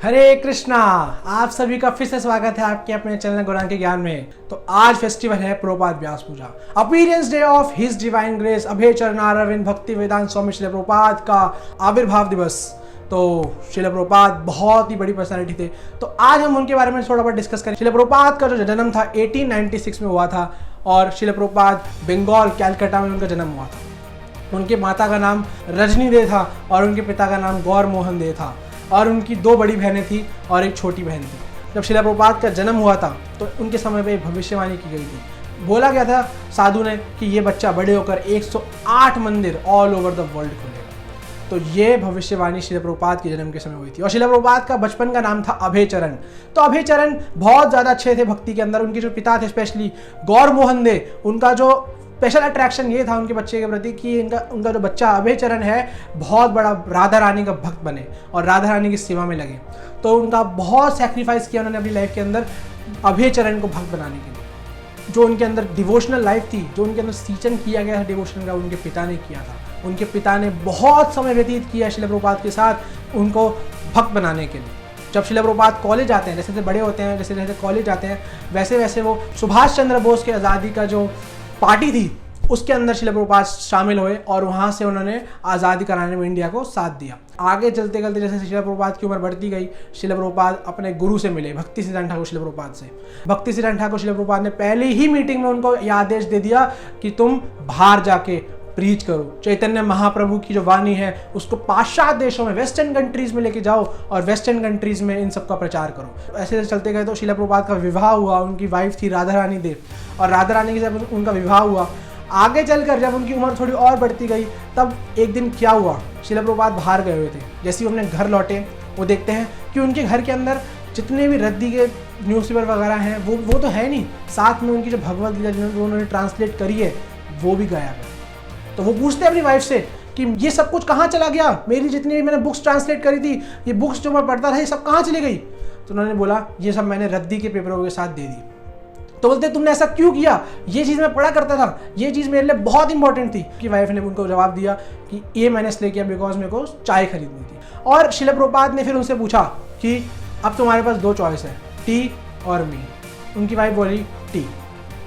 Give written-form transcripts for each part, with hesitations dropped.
हरे कृष्णा। आप सभी का फिर से स्वागत है आपके अपने चैनल गौरांग के ज्ञान में। तो आज फेस्टिवल है Prabhupada Vyasa Puja, appearance day of his divine grace Abhay Charanaravinda Bhakti Vedanta स्वामी श्रील प्रभुपाद का आविर्भाव दिवस। तो श्रील प्रभुपाद बहुत ही बड़ी पर्सनैलिटी थे, तो आज हम उनके बारे में थोड़ा बहुत डिस्कस करें। श्रील प्रभुपाद का जो जन्म था 1896 में हुआ था और श्रील प्रभुपाद बंगाल कैलकाटा में उनका जन्म हुआ था। उनके माता का नाम रजनी दे था और उनके पिता का नाम गौर मोहन दे था और उनकी दो बड़ी बहनें थी और एक छोटी बहन थी। जब श्रील प्रभुपाद का जन्म हुआ था तो उनके समय पे भविष्यवाणी की गई थी। बोला गया था साधु ने कि ये बच्चा बड़े होकर 108 मंदिर ऑल ओवर द वर्ल्ड खोलेगा। तो ये भविष्यवाणी श्रील प्रभुपाद के जन्म के समय हुई थी। और श्रील प्रभुपाद का बचपन का नाम था अभय चरण। तो अभय चरण बहुत ज़्यादा अच्छे थे भक्ति के अंदर। उनके जो पिता थे स्पेशली गौर मोहन दे, उनका जो स्पेशल अट्रैक्शन ये था उनके बच्चे के प्रति कि उनका जो बच्चा अभय चरण है बहुत बड़ा राधा रानी का भक्त बने और राधा रानी की सेवा में लगे। तो उनका बहुत सेक्रीफाइस किया उन्होंने अपनी लाइफ के अंदर अभय चरण को भक्त बनाने के लिए। जो उनके अंदर डिवोशनल लाइफ थी, जो उनके अंदर सिंचन किया गया था डिवोशन का, उनके पिता ने किया था। उनके पिता ने बहुत समय व्यतीत किया श्रील प्रभुपाद के साथ उनको भक्त बनाने के लिए। जब श्रील प्रभुपाद कॉलेज आते हैं, जैसे जैसे बड़े होते हैं, जैसे जैसे कॉलेज जाते हैं, वैसे वैसे वो सुभाष चंद्र बोस के आज़ादी का जो पार्टी थी उसके अंदर श्रील प्रभुपाद शामिल हुए और वहाँ से उन्होंने आज़ादी कराने में इंडिया को साथ दिया। आगे चलते चलते जैसे श्रील प्रभुपाद की उम्र बढ़ती गई, श्रील प्रभुपाद अपने गुरु से मिले, भक्ति सिद्धांत ठाकुर श्रील प्रभुपाद से। भक्ति सिद्धांत ठाकुर श्रील प्रभुपाद ने पहली ही मीटिंग में उनको यह आदेश दे दिया कि तुम बाहर जाके प्रीच करो। चैतन्य महाप्रभु की जो वाणी है उसको पाश्चात्य देशों में, वेस्टर्न कंट्रीज में लेके जाओ और वेस्टर्न कंट्रीज में इन सब का प्रचार करो। ऐसे चलते गए तो श्रील प्रभुपाद का विवाह हुआ। उनकी वाइफ थी राधा रानी देव और राधा रानी के साथ उनका विवाह हुआ। आगे चलकर जब उनकी उम्र थोड़ी और बढ़ती गई तब एक दिन क्या हुआ, श्रील प्रभुपाद बाहर गए हुए थे। जैसे ही अपने घर लौटे वो देखते हैं कि उनके घर के अंदर जितने भी रद्दी के न्यूज़पेपर वगैरह हैं वो तो है नहीं, साथ में उनकी जो भगवद गीता जिन्होंने उन्होंने ट्रांसलेट करी है वो भी गायब है। तो वो पूछते हैं अपनी वाइफ से कि ये सब कुछ कहाँ चला गया, मेरी जितनी भी मैंने बुक्स ट्रांसलेट करी थी, ये बुक्स जो मैं पढ़ता था ये सब कहाँ चली गई। तो उन्होंने बोला ये सब मैंने रद्दी के पेपरों के साथ दे दी। तो बोलते तुमने ऐसा क्यों किया, ये चीज़ मैं पढ़ा करता था, ये चीज़ मेरे लिए बहुत इंपॉर्टेंट थी। कि वाइफ ने उनको जवाब दिया कि ये मैंने इसलिए किया बिकॉज मेरे को चाय खरीदनी थी। और श्रील प्रभुपाद ने फिर उनसे पूछा कि अब तुम्हारे पास दो चॉइस है, टी और मी। उनकी वाइफ बोली टी।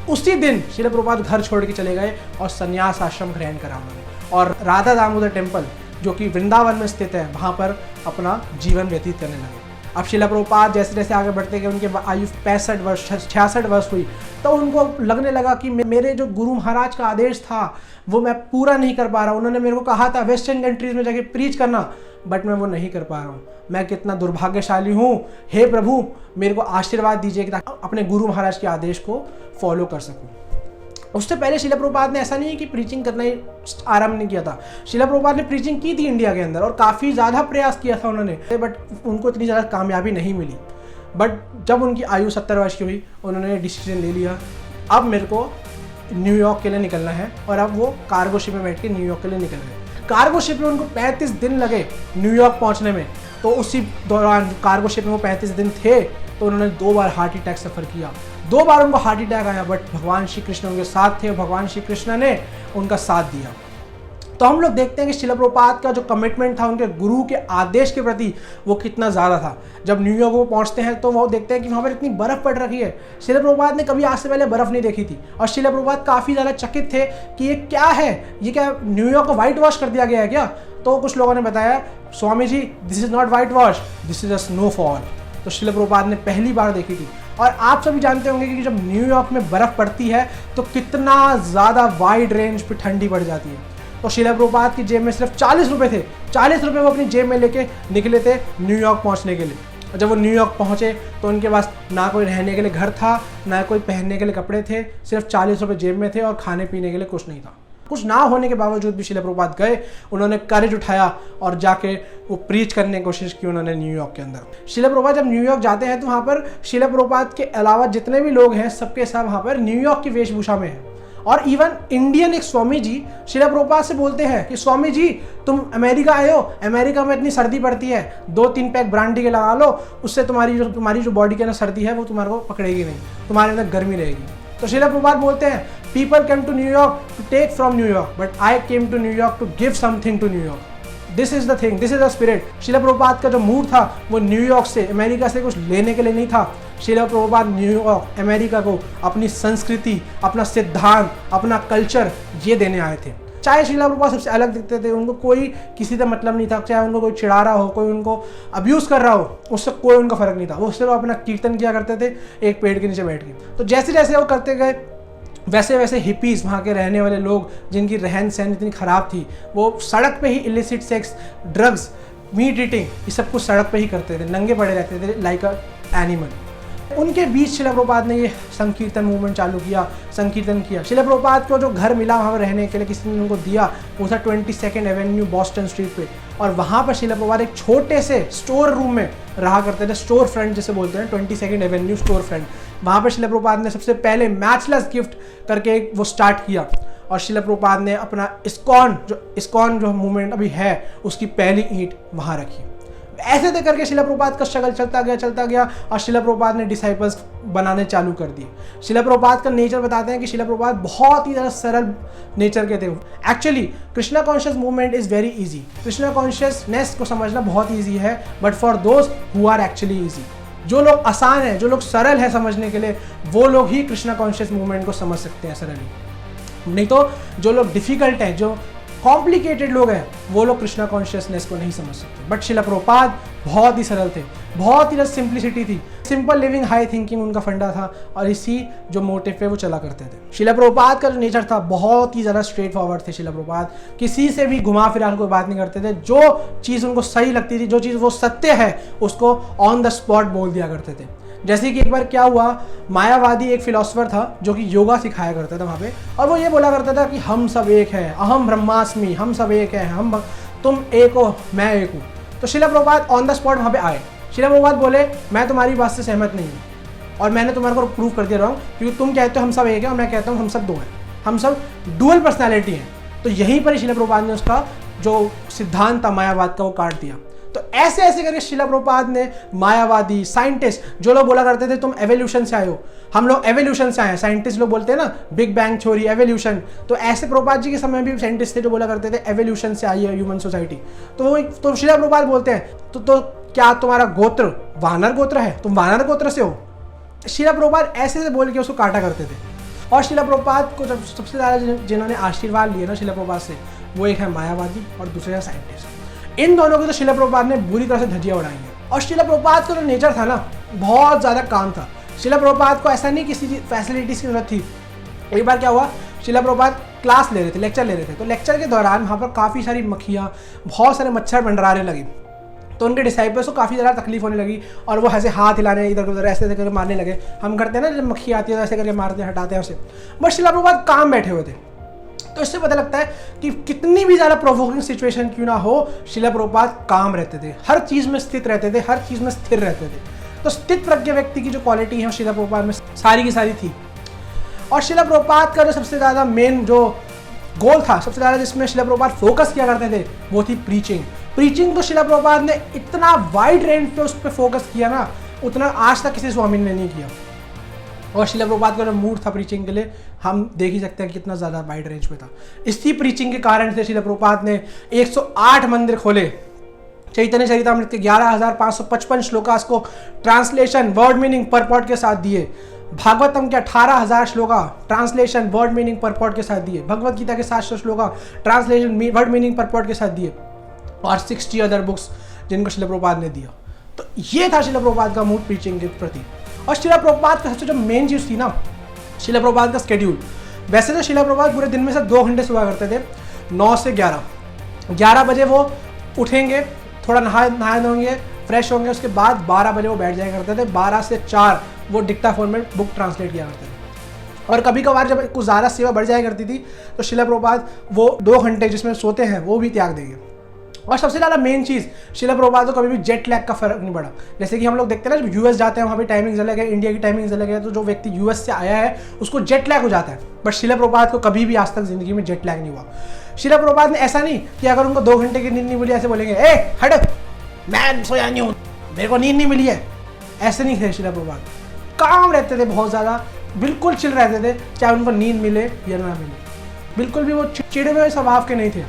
उसी दिन श्रील प्रभुपाद घर छोड़ के चले गए और संन्यास आश्रम ग्रहण करा उन्होंने और राधा दामोदर टेम्पल जो कि वृंदावन में स्थित है वहाँ पर अपना जीवन व्यतीत करने लगे। अब श्रील प्रभुपाद जैसे जैसे आगे बढ़ते गए, उनके आयु 65 वर्ष 66 वर्ष हुई तो उनको लगने लगा कि मेरे जो गुरु महाराज का आदेश था वो मैं पूरा नहीं कर पा रहा हूँ। उन्होंने मेरे को कहा था वेस्टर्न कंट्रीज में जाके प्रीच करना, बट मैं वो नहीं कर पा रहा हूँ। मैं कितना दुर्भाग्यशाली हूँ, हे प्रभु मेरे को आशीर्वाद दीजिए कि अपने गुरु महाराज के आदेश को फॉलो कर सकूँ। उससे पहले श्रील प्रभुपाद ने ऐसा नहीं है कि प्रीचिंग करना ही आरंभ नहीं किया था। श्रील प्रभुपाद ने प्रीचिंग की थी इंडिया के अंदर और काफ़ी ज़्यादा प्रयास किया था उन्होंने, बट उनको इतनी ज़्यादा कामयाबी नहीं मिली। बट जब उनकी आयु 70 वर्ष की हुई उन्होंने डिसीजन ले लिया अब मेरे को न्यूयॉर्क के लिए निकलना है और अब वो कार्गो शिप में बैठ के न्यूयॉर्क के लिए निकल गए। कार्गो शिप में उनको 35 दिन लगे न्यूयॉर्क पहुँचने में। तो उसी दौरान कार्गो शिप में वो 35 दिन थे तो उन्होंने 2 बार हार्ट अटैक सफ़र किया। 2 बार उनको हार्ट अटैक आया, बट भगवान श्री कृष्ण उनके साथ थे, भगवान श्री कृष्ण ने उनका साथ दिया। तो हम लोग देखते हैं कि श्रील प्रभुपाद का जो कमिटमेंट था उनके गुरु के आदेश के प्रति वो कितना ज़्यादा था। जब न्यूयॉर्क वो पहुंचते हैं तो वो देखते हैं कि वहाँ पर इतनी बर्फ़ पड़ रखी है। श्रील प्रभुपाद ने कभी आज से पहले बर्फ़ नहीं देखी थी और श्रील प्रभुपाद काफ़ी ज़्यादा चकित थे कि ये क्या है, ये क्या न्यूयॉर्क को वाइट वॉश कर दिया गया है क्या। तो कुछ लोगों ने बताया Swami ji this is not white wash, this is a snowfall. तो श्रील प्रभुपाद ने पहली बार देखी थी। और आप सभी जानते होंगे कि जब न्यूयॉर्क में बर्फ़ पड़ती है तो कितना ज़्यादा वाइड रेंज पे ठंडी बढ़ जाती है। तो श्रील प्रभुपाद की जेब में सिर्फ 40 रुपये थे। 40 रुपये वो अपनी जेब में लेके निकले थे न्यूयॉर्क पहुंचने के लिए। और जब वो न्यूयॉर्क पहुंचे तो उनके पास ना कोई रहने के लिए घर था, ना कोई पहनने के लिए कपड़े थे, सिर्फ 40 रुपये जेब में थे और खाने पीने के लिए कुछ नहीं था। कुछ ना होने के बावजूद भी श्रील प्रभुपाद गए, उन्होंने करेज उठाया और जाके वो प्रीच करने की कोशिश की उन्होंने न्यूयॉर्क के अंदर। श्रील प्रभुपाद जब न्यूयॉर्क जाते हैं तो वहाँ पर श्रील प्रभुपाद के अलावा जितने भी लोग हैं सबके सब वहाँ पर न्यूयॉर्क की वेशभूषा में हैं। और इवन इंडियन एक स्वामी जी श्रील प्रभुपाद से बोलते हैं कि स्वामी जी तुम अमेरिका आए हो, अमेरिका में इतनी सर्दी पड़ती है, 2-3 पैक ब्रांडी के लगा लो, उससे तुम्हारी जो बॉडी के अंदर सर्दी है वो तुम्हारे को पकड़ेगी नहीं, तुम्हारे अंदर गर्मी रहेगी। तो श्रील प्रभुपाद बोलते हैं people came to New York to take from New York but I came to New York to give something to New York. This is the thing, this is the spirit. Srila Prabhupada का जो मूड था वो न्यूयॉर्क से, अमेरिका से कुछ लेने के लिए नहीं था। शिला प्रभुपाद न्यूयॉर्क, अमेरिका को अपनी संस्कृति, अपना सिद्धांत, अपना कल्चर ये देने आए थे। चाहे शिला प्रभुपाद सबसे अलग दिखते थे, उनको कोई किसी से मतलब नहीं था, चाहे उनको कोई चिढ़ा रहा हो, कोई उनको अब्यूज़ कर रहा हो, उससे कोई उनका फर्क नहीं था। वो सिर्फ अपना कीर्तन किया करते थे एक पेड़ के नीचे बैठ के। तो जैसे जैसे वो करते गए वैसे वैसे हिपीज़, वहाँ के रहने वाले लोग जिनकी रहन सहन इतनी ख़राब थी, वो सड़क पे ही illicit sex, drugs, meat eating, ये सब कुछ सड़क पे ही करते थे, नंगे पड़े रहते थे लाइक अ एनिमल। उनके बीच शिला प्रभुपाद ने ये संकीर्तन मूवमेंट चालू किया, संकीर्तन किया। शिला प्रभुपाद को जो घर मिला वहाँ पर रहने के लिए किसी ने उनको दिया, वो था 22nd एवेन्यू बॉस्टन स्ट्रीट पे, और वहाँ पर शिला प्रभुपाद एक छोटे से स्टोर रूम में रहा करते थे, स्टोर फ्रंट जिसे बोलते हैं, 22nd एवेन्यू स्टोर फ्रंट। वहाँ पर शिला प्रभुपाद ने सबसे पहले मैचलेस गिफ्ट करके वो स्टार्ट किया, और शिला प्रभुपाद ने अपना इस्कॉन जो मूवमेंट अभी है उसकी पहली ईंट वहाँ रखी। ऐसे तो करके शिला प्रभुपाद का स्ट्रगल चलता गया और शिला प्रभुपाद ने डिसाइपल्स बनाने चालू कर दिए। शिला प्रभुपाद का नेचर बताते हैं कि शिला प्रभुपाद बहुत ही ज़्यादा सरल नेचर के थे। Actually Krishna conscious movement is very easy, Krishna consciousness को समझना बहुत ईजी है, but for those who are actually easy, जो लोग आसान हैं, जो लोग सरल हैं समझने के लिए, वो लोग ही कृष्णा कॉन्शियस मूवमेंट को समझ सकते हैं सरली। नहीं तो जो लोग डिफ़िकल्ट हैं, जो कॉम्प्लिकेटेड लोग हैं, वो लोग कृष्णा कॉन्शियसनेस को नहीं समझ सकते। बट शिला प्रभुपाद बहुत ही सरल थे, बहुत ही सिंप्लिसिटी थी, सिंपल लिविंग हाई थिंकिंग उनका फंडा था, और इसी जो मोटिव पे वो चला करते थे। शिला प्रभुपाद का जो नेचर था बहुत ही ज़्यादा स्ट्रेट फॉरवर्ड थे। शिला प्रभुपाद किसी से भी घुमा फिरा कोई बात नहीं करते थे, जो चीज़ उनको सही लगती थी, जो चीज़ वो सत्य है, उसको ऑन द स्पॉट बोल दिया करते थे। जैसे कि एक बार क्या हुआ, मायावादी एक फिलोसफर था जो कि योगा सिखाया करता था वहाँ पे, और वो ये बोला करता था कि हम सब एक हैं, अहम ब्रह्मास्मि, हम सब एक हैं, तुम एक हो, मैं एक हूँ। तो Srila Prabhupada on the spot वहाँ पे आए। शिला प्रभुपाद बोले, मैं तुम्हारी बात से सहमत नहीं हूँ, और मैंने तुम्हारे को प्रूव कर दिया रहा हूँ, क्योंकि तुम कहते हो हम सब एक हैं और मैं कहता हूँ हम सब दो हैं, हम सब डुअल पर्सनैलिटी हैं। तो यहीं पर शिला प्रभुपाद ने उसका जो सिद्धांत था मायावाद का वो काट दिया। तो ऐसे ऐसे करके शिला प्रभुपाद ने मायावादी, साइंटिस्ट, जो लोग बोला करते थे तुम एवोल्यूशन से आए हो, हम लोग एवोल्यूशन से आए हैं, साइंटिस्ट लोग बोलते हैं ना बिग बैंग थ्योरी, एवोल्यूशन, तो ऐसे प्रभुपाद जी के समय भी साइंटिस्ट थे जो बोला करते थे एवोल्यूशन से आई है ह्यूमन सोसाइटी। तो शिला प्रभुपाद बोलते हैं तो क्या तुम्हारा गोत्र वानर गोत्र है, तुम वानर गोत्र से हो? शिला प्रभुपाद ऐसे से बोल के उसको काटा करते थे। और शिला प्रभुपाद को जब सबसे ज़्यादा जिन्होंने आशीर्वाद लिए ना शिला प्रभुपाद से, वो एक है मायावादी और दूसरे है साइंटिस्ट। इन दोनों को तो शिला प्रभुपाद ने बुरी तरह से धज्जियां उड़ाई हैं। और शिला प्रभुपाद का जो नेचर था ना, बहुत ज़्यादा काम था। शिला प्रभुपाद को ऐसा नहीं किसी फैसिलिटीज़ की जरूरत थी। एक बार क्या हुआ, शिला प्रभुपाद क्लास ले रहे थे, लेक्चर ले रहे थे, तो लेक्चर के दौरान वहाँ पर काफ़ी सारी मक्खियाँ, बहुत सारे मच्छर मंडराने लगी। तो उनके डिसाइपल्स को काफ़ी ज़्यादा तकलीफ होने लगी, और वो ऐसे हाथ हिलाने इधर उधर ऐसे करके मारने लगे। हम करते हैं ना जब मक्खी आती है तो ऐसे करके मारते हैं, हटाते हैं उसे। बट शिला प्रभुपाद काम बैठे हुए थे। तो इससे पता लगता है कि कितनी भी ज़्यादा प्रोवोकिंग सिचुएशन क्यों ना हो, शिला प्रभुपाद काम रहते थे, हर चीज़ में स्थित रहते थे, हर चीज़ में स्थिर रहते थे। तो स्थित प्रज्ञ व्यक्ति की जो क्वालिटी है शिला प्रभुपाद में सारी की सारी थी। और शिला प्रभुपाद का जो सबसे ज़्यादा मेन जो गोल था, सबसे ज़्यादा जिसमें शिला प्रभुपाद फोकस किया करते थे, वो थी प्रीचिंग। प्रीचिंग तो शिला प्रभुपाद ने इतना वाइड रेंज पे उस पर फोकस किया ना, उतना आज तक किसी स्वामी ने नहीं किया। और शिला प्रभुपाद का जो मूड था प्रीचिंग के लिए, हम देख ही सकते हैं कितना ज़्यादा वाइड रेंज पे था। इसी प्रीचिंग के कारण से शिला प्रभुपाद ने 108 मंदिर खोले। चैतन्य चरितामृत के 11,555 श्लोकास को ट्रांसलेशन वर्ड मीनिंग परपॉट के साथ दिए। भागवतम के 18,000 श्लोका ट्रांसलेशन वर्ड मीनिंग परपॉट के साथ दिए। भगवत गीता के 700 श्लोका ट्रांसलेशन वर्ड मीनिंग परपॉट के साथ दिए। और 60 अदर बुक्स जिनको शिला प्रभुपाद ने दिया। तो ये था शिला प्रभुपाद का मूड प्रीचिंग के प्रति। और शिला प्रभुपाद का सबसे जो मेन चीज़ थी ना, शिला प्रभुपाद का स्केड्यूल। वैसे तो शिला प्रभुपाद पूरे दिन में से 2 घंटे सोया करते थे, 9 से 11 बजे वो उठेंगे, थोड़ा नहाए धोएंगे, फ्रेश होंगे, उसके बाद 12 बजे वो बैठ जाया करते थे। 12 से 4 वो डिक्टाफोन में बुक ट्रांसलेट किया करते थे। और कभी कभार जब कुछ ज़्यादा सेवा बढ़ जाया करती थी तो शिला प्रभुपाद वो 2 घंटे जिसमें सोते हैं वो भी त्याग देंगे। और सबसे ज़्यादा मेन चीज़, शिला प्रभुपाद को कभी भी जेट लैग का फर्क नहीं पड़ा। जैसे कि हम लोग देखते हैं ना, जब यूएस जाते हैं वहाँ पे टाइमिंग्स अलग है, इंडिया की टाइमिंग्स अलग है, तो जो व्यक्ति यूएस से आया है उसको जेट लैग हो जाता है। बट शिला प्रभुपाद को कभी भी आज तक ज़िंदगी में जेट लैग नहीं हुआ। शिला प्रभुपाद ने ऐसा नहीं कि अगर उनको 2 घंटे की नींद नहीं मिली ऐसे बोलेंगे, ए हट, मैं सोया नहीं हूँ, मेरे को नींद नहीं मिली है। ऐसे नहीं थे शिला प्रभुपाद, काम रहते थे बहुत ज़्यादा, बिल्कुल चिल रहते थे, चाहे उनको नींद मिले या ना मिले। बिल्कुल भी वो चिड़े हुए स्वभाव के नहीं थे,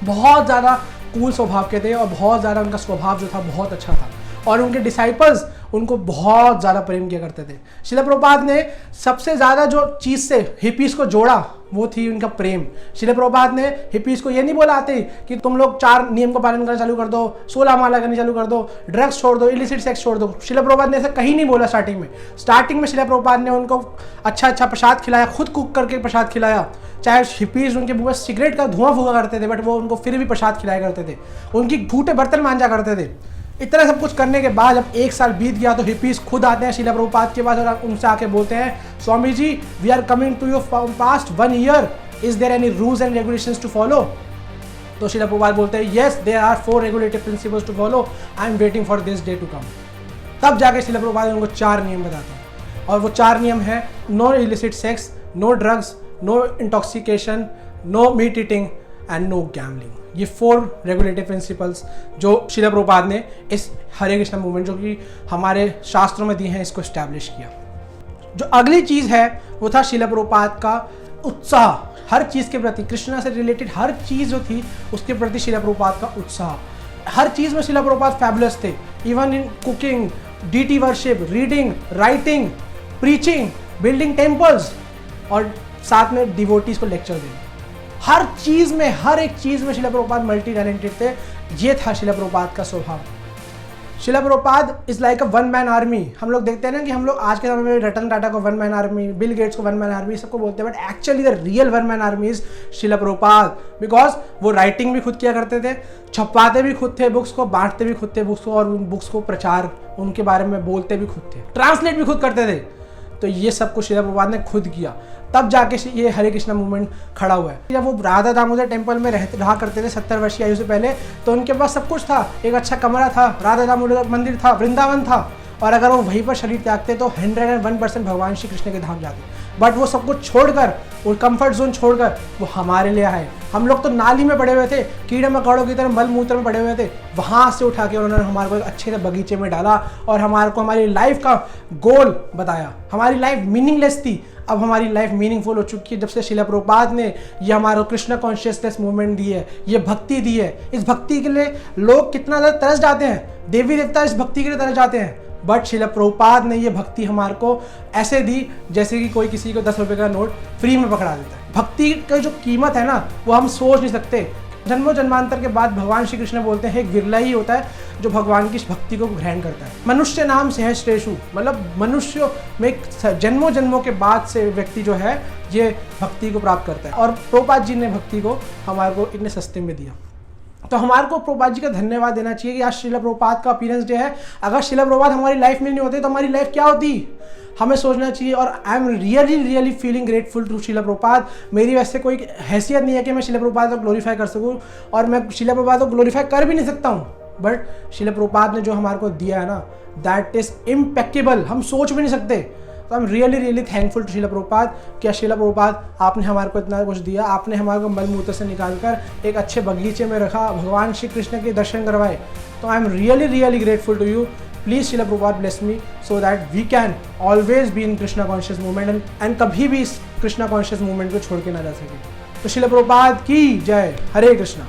बहुत ज़्यादा कूल स्वभाव के थे और बहुत ज़्यादा उनका स्वभाव जो था बहुत अच्छा था, और उनके डिसाइपल्स उनको बहुत ज़्यादा प्रेम किया करते थे। शिला प्रभुपाद ने सबसे ज़्यादा जो चीज़ से हिपीज़ को जोड़ा वो थी उनका प्रेम। शिला प्रभुपाद ने हिपीज़ को ये नहीं बोला आते कि तुम लोग 4 नियम को पालन करना चालू कर दो, 16 माला करनी चालू कर दो, ड्रग्स छोड़ दो, इलिसिट सेक्स छोड़ दो। शिला प्रभुपाद ने ऐसा कहीं नहीं बोला। स्टार्टिंग में शिला प्रभुपाद ने उनको अच्छा प्रसाद खिलाया, खुद कुक करके प्रसाद खिलाया। चाहे हिपीज़ उनके मुँह में सिगरेट का धुआं फूका करते थे, बट वो उनको फिर भी प्रसाद खिलाया करते थे, उनकी घूटे बर्तन मांजा करते थे। इतना सब कुछ करने के बाद जब 1 साल बीत गया तो हिपीज़ खुद आते हैं शिला प्रभुपाद के पास और उनसे आके बोलते हैं, Swami ji we are coming to you past 1 year, is there any rules and regulations to follow? तो शिला प्रभुपाद बोलते हैं, yes there are 4 regulative principles to follow, I am waiting for this day to come. तब जाके शिला प्रभुपाद उनको 4 नियम बताते हैं, और वो 4 नियम है: no illicit sex, no drugs, no intoxication, no meat eating and no gambling. ये 4 रेगुलेटिव प्रिंसिपल्स जो शिला प्रभुपाद ने इस हरे कृष्णा मूवमेंट, जो कि हमारे शास्त्रों में दिए हैं, इसको इस्टेब्लिश किया। जो अगली चीज़ है वो था शिला प्रभुपाद का उत्साह हर चीज़ के प्रति, कृष्णा से रिलेटेड हर चीज़ जो थी उसके प्रति शिला प्रभुपाद का उत्साह। हर चीज़ में शिला प्रभुपाद फैबुलस थे, even in cooking, deity worship, reading, writing, preaching, building temples, और साथ में डिवोटीज को लेक्चर देना। हर चीज़ में, हर एक चीज़ में शिला प्रभुपाद मल्टी टैलेंटेड थे। ये था शिला प्रभुपाद का स्वभाव। शिला Prabhupada is like a 1 man army. हम लोग देखते हैं ना कि हम लोग आज के समय में रतन टाटा को 1 मैन आर्मी, बिल गेट्स को 1 मैन आर्मी सबको बोलते हैं, but actually the real 1 man army is Shila Prabhupada, because वो राइटिंग भी खुद किया करते थे, छपवाते भी खुद थे बुक्स को, बांटते भी खुद थे बुक्स को, और उन बुक्स को प्रचार उनके बारे में बोलते भी खुद थे, ट्रांसलेट भी खुद करते थे। तो ये सब कुछ शिला प्रभुपाद ने खुद किया, तब जाके ये हरे कृष्णा मूवमेंट खड़ा हुआ है। जब वो राधा दामोदर टेम्पल में रहा करते थे 70 वर्षीय आयु से पहले, तो उनके पास सब कुछ था, एक अच्छा कमरा था, राधा दामोदर मंदिर था, वृंदावन था, और अगर वो वहीं पर शरीर त्यागते तो 101% भगवान श्री कृष्ण के धाम जाते। बट वो सब कुछ छोड़कर, वो कंफर्ट जोन छोड़कर वो हमारे लिए आए। हम लोग तो नाली में पड़े हुए थे, कीड़े मकोड़ों की तरह मल मूत्र में पड़े हुए थे, वहाँ से उठा के उन्होंने हमारे को एक अच्छे से बगीचे में डाला और हमारे को हमारी लाइफ का गोल बताया। हमारी लाइफ मीनिंगलेस थी, अब हमारी लाइफ मीनिंगफुल हो चुकी है जब से शिला प्रभुपाद ने ये हमारा कृष्ण कॉन्शियसनेस मूवमेंट दी है, ये भक्ति दी है। इस भक्ति के लिए लोग कितना ज़्यादा तरस जाते हैं, देवी देवता इस भक्ति के लिए तरस जाते हैं, बट शिला प्रभुपाद ने ये भक्ति हमारे को ऐसे दी जैसे कि कोई किसी को 10 रुपये का नोट फ्री में पकड़ा देता है। भक्ति का जो कीमत है ना, वो हम सोच नहीं सकते। जन्मों जन्मांतर के बाद भगवान श्री कृष्ण बोलते हैं, एक विरला ही होता है जो भगवान की इस भक्ति को ग्रहण करता है। मनुष्य नाम सहस्रेषु, मतलब मनुष्य में जन्मों जन्मों के बाद से व्यक्ति जो है ये भक्ति को प्राप्त करता है, और प्रभुपाद जी ने भक्ति को हमारे को इतने सस्ते में दिया। तो हमारे को प्रभुपाद जी का धन्यवाद देना चाहिए कि आज शिला प्रभुपाद का अपीयरेंस डे है। अगर शिला प्रभुपाद हमारी लाइफ में नहीं होते तो हमारी लाइफ क्या होती, हमें सोचना चाहिए। और I am really feeling grateful to Srila Prabhupada. मेरी वैसे कोई हैसियत नहीं है कि मैं शिला प्रभुपाद को ग्लोरीफाई कर सकूं, और मैं शिला प्रभुपाद को ग्लोरीफाई कर भी नहीं सकता हूं, बट शिला प्रभुपाद ने जो हमारे को दिया है ना, दैट इज इम्पेकेबल, हम सोच भी नहीं सकते। तो I am really thankful to Srila Prabhupada. क्या शिला प्रभुपाद, आपने हमारे को इतना कुछ दिया, आपने हमारे को मल मूत्र से निकाल कर एक अच्छे बगीचे में रखा, भगवान श्री कृष्ण के दर्शन करवाए। तो I am really grateful to you. Please Srila Prabhupada bless me so that we can always be in Krishna conscious movement, and कभी भी इस कृष्णा कॉन्शियस मूवमेंट को छोड़ के ना जा सके। तो शिला प्रभुपाद की जय। हरे कृष्णा।